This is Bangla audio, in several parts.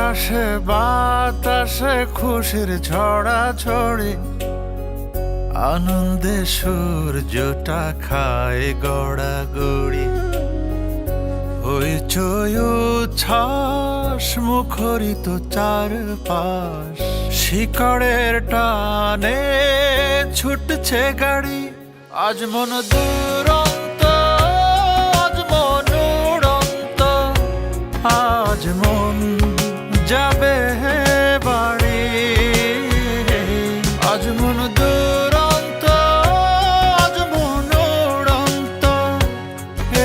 আকাশে বাতাসে খুশির ছড়াছড়ি, আনন্দে সূর্যটা খায় গড়াগড়ি। হইচই উচ্ছ্বাস মুখরিত চারপাশ, শিকড়ের টানে ছুটছে গাড়ি। আজ মন দুরন্ত, আজ মন উড়ন্ত, আজ মন যাবে বাড়ি। আজ মন দুরন্ত, আজ মন উড়ন্ত,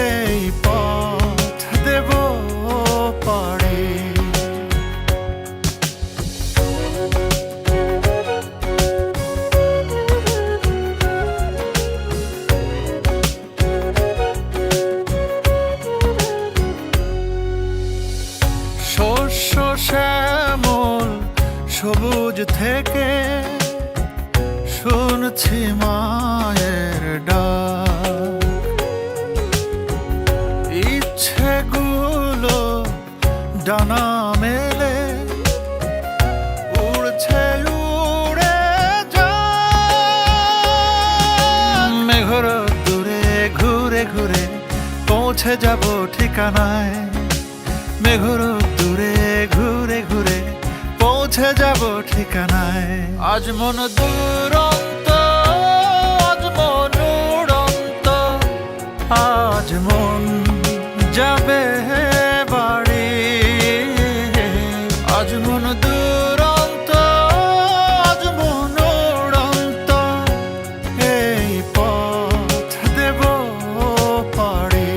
এই পথ দেব পাড়ি। শস্য শ্যামল সবুজ থেকে শুনছি মায়ের ডাক। ইচ্ছেগুলো ডানা মেলে উড়ছে উড়ে যায়। মেঘর দূরে ঘুরে ঘুরে পৌঁছে যাব ঠিকানায়। মেঘর দূরে ঘুরে ঘুরে পৌঁছে যাব ঠিকানায়। আজ মন দুরন্ত, আজ মন উড়ন্ত, আজ মন যাবে বাড়ি। আজ মন দুরন্ত, আজ মন উড়ন্ত, এই পথ দেব পাড়ি।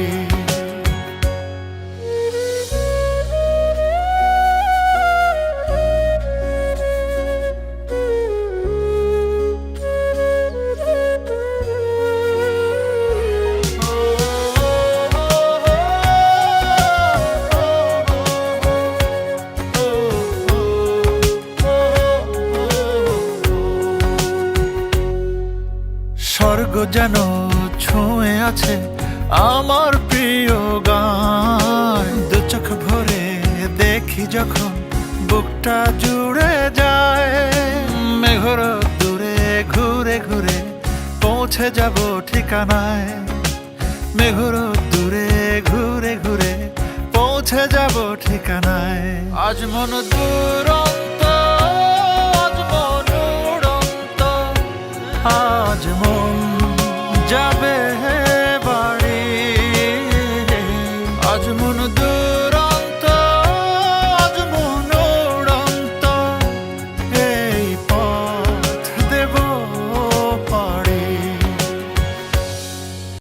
স্বর্গ যেন ছুঁয়ে আছে আমার প্রিয় গান। দু চোখ ভরে দেখি যখন বুকটা জুড়ে যায়। মেঘর দূরে ঘুরে ঘুরে পৌঁছে যাব ঠিকানায়। মেঘর দূরে ঘুরে ঘুরে পৌঁছে যাব ঠিকানায়। আজ মন দুরন্ত, আজ মন উড়ন্ত, আজ মন